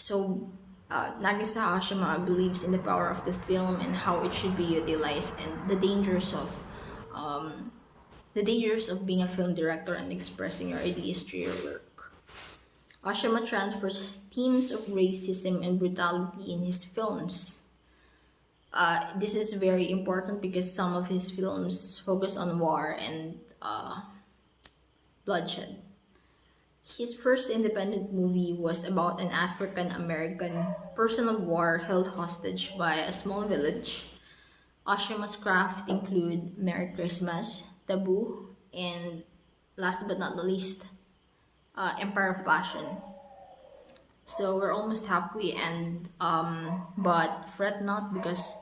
So, Nagisa Ashima believes in the power of the film and how it should be utilized, and um, the dangers of being a film director and expressing your ideas through your work. Ashima transfers themes of racism and brutality in his films. This is very important because some of his films focus on war and bloodshed. His first independent movie was about an African American prisoner of war held hostage by a small village. Ashima's craft include Merry Christmas, Taboo, and last but not the least, Empire of Passion. So we're almost halfway, and but fret not because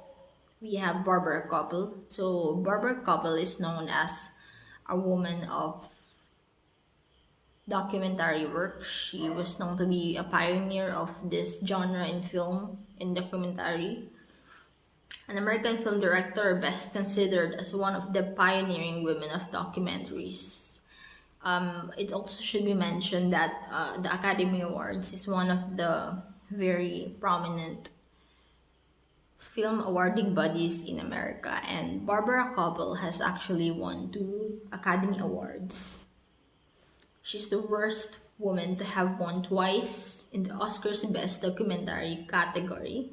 we have Barbara Koppel. So Barbara Koppel is known as a woman of documentary work. She was known to be a pioneer of this genre in film, in documentary. An American film director, best considered as one of the pioneering women of documentaries. It also should be mentioned that the Academy Awards is one of the very prominent film awarding bodies in America, and Barbara Koppel has actually won 2 Academy Awards. She's the worst woman to have won twice in the Oscars Best Documentary category.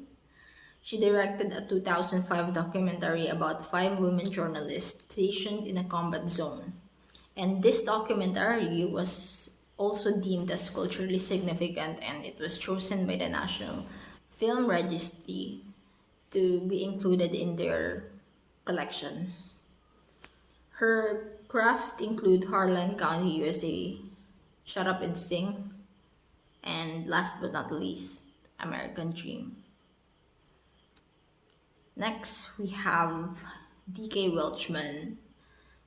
She directed a 2005 documentary about 5 women journalists stationed in a combat zone. And this documentary was also deemed as culturally significant, and it was chosen by the National Film Registry to be included in their collection. Her craft include Harlan County, USA, Shut Up and Sing, and last but not least, American Dream. Next, we have D.K. Welchman.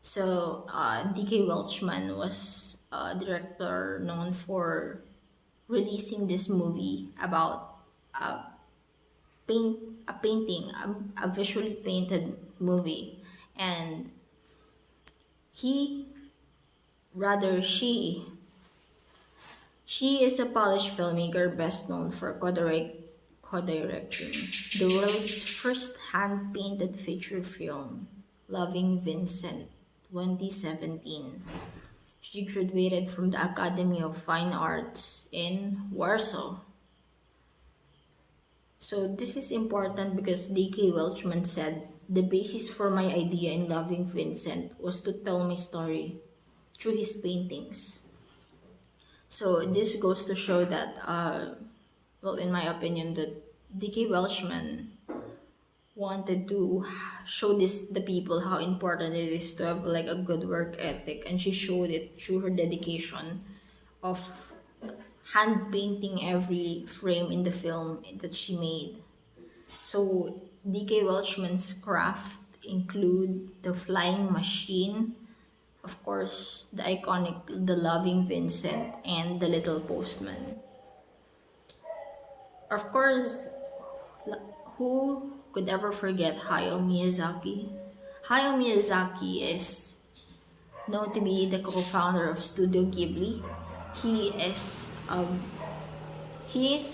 So, D.K. Welchman was a director known for releasing this movie about a, a painting, a visually painted movie. And he, rather she is a Polish filmmaker best known for co-directing the world's first hand-painted feature film, Loving Vincent, 2017. She graduated from the Academy of Fine Arts in Warsaw. So this is important because D.K. Welchman said, "The basis for my idea in Loving Vincent was to tell my story through his paintings." So this goes to show that, well, in my opinion, that D.K. Welchman wanted to show the people how important it is to have like a good work ethic, and she showed it through her dedication of hand painting every frame in the film that she made. So D.K. Welchman's craft include the flying machine, of course, the iconic The Loving Vincent, and The Little Postman. Of course, who could ever forget Hayao Miyazaki? Hayao Miyazaki is known to be the co-founder of Studio Ghibli. He is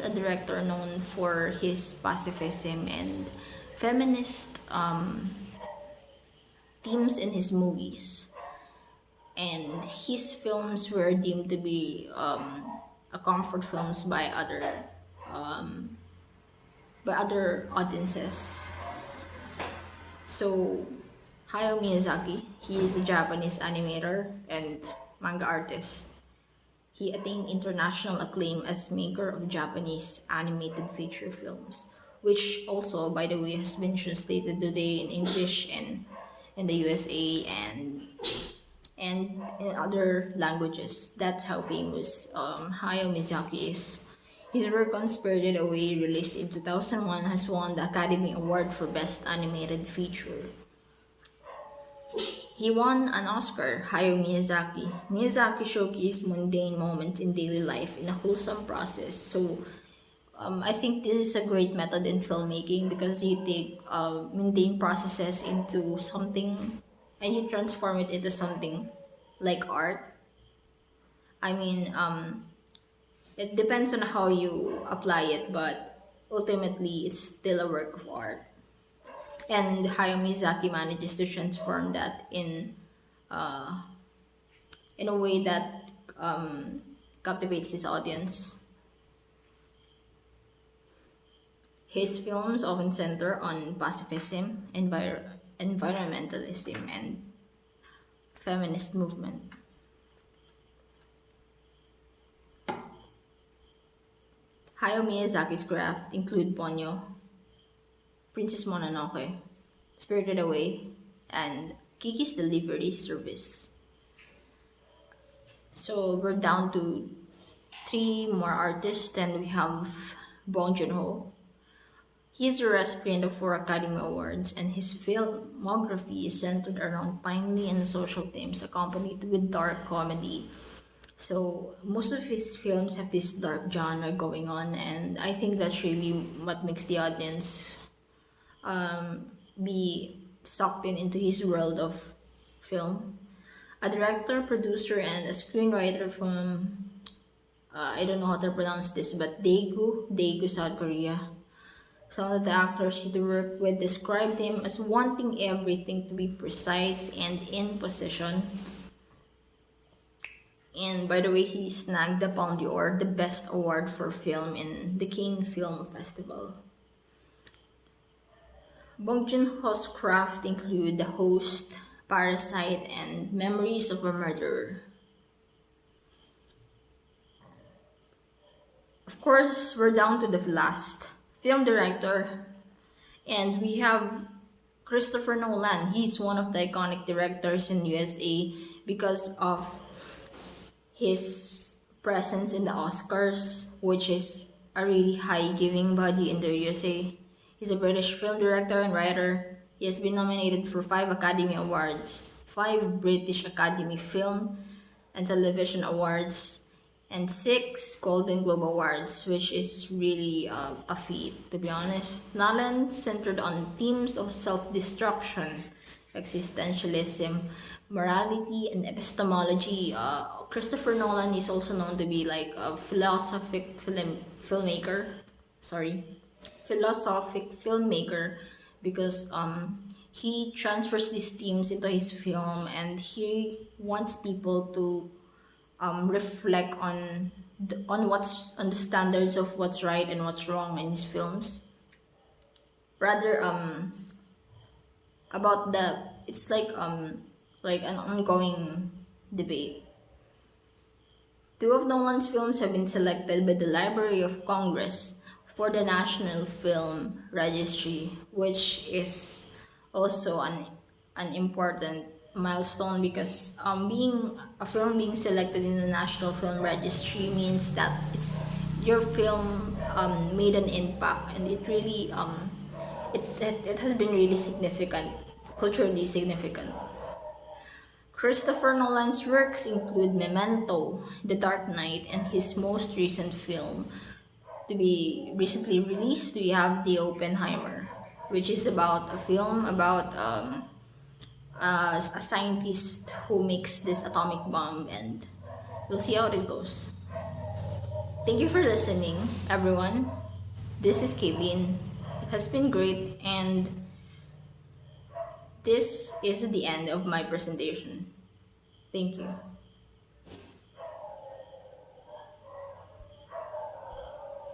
a director known for his pacifism and feminist themes in his movies. And his films were deemed to be a comfort films by other audiences. So Hayao Miyazaki, he is a Japanese animator and manga artist. He attained international acclaim as maker of Japanese animated feature films, which also, by the way, has been translated today in English and in the USA and in other languages. That's how famous Hayao Miyazaki is. His work on Spirited Away, released in 2001, has won the Academy Award for Best Animated Feature. He won an Oscar. Hayao Miyazaki. Miyazaki showcased mundane moments in daily life in a wholesome process. So, I think this is a great method in filmmaking because you take mundane processes into something and you transform it into something like art. I mean, It depends on how you apply it, but ultimately it's still a work of art. And Hayao Miyazaki manages to transform that uh, in a way that captivates his audience. His films often center on pacifism, environmentalism, and feminist movement. Hayao Miyazaki's craft include Ponyo, Princess Mononoke, Spirited Away, and Kiki's Delivery Service. So we're down to three more artists, and we have Bong Joon-ho. He is a recipient of 4 Academy Awards, and his filmography is centered around timely and social themes accompanied with dark comedy. So most of his films have this dark genre going on, and I think that's really what makes the audience be sucked into his world of film. A director, producer, and a screenwriter from I don't know how to pronounce this, but Daegu, South Korea. Some of the actors he worked with described him as wanting everything to be precise and in position. And by the way, he snagged the Palme d'Or, the best award for film in the Cannes Film Festival. Bong Joon-ho's craft include The Host, Parasite, and Memories of a Murderer. Of course, we're down to the last film director, and we have Christopher Nolan. He's one of the iconic directors in USA because of his presence in the Oscars, which is a really high giving body in the USA. He's a British film director and writer. He has been nominated for 5 Academy Awards, 5 British Academy Film and Television Awards, and 6 Golden Globe Awards, which is really a feat, to be honest. Nolan centered on themes of self-destruction, existentialism, morality, and epistemology. Christopher Nolan is also known to be like a philosophic filmmaker because he transfers these themes into his film, and he wants people to reflect on the standards of what's right and what's wrong in his films. Rather about the it's like an ongoing debate. 2 of Nolan's films have been selected by the Library of Congress for the National Film Registry, which is also an important milestone because being a film being selected in the National Film Registry means that your film made an impact, and it really it has been really significant, culturally significant. Christopher Nolan's works include Memento, The Dark Knight, and his most recent film to be recently released. We have The Oppenheimer, which is about a film about a scientist who makes this atomic bomb, and we'll see how it goes. Thank you for listening, everyone. This is Kevin. It has been great, and this is the end of my presentation. Thank you.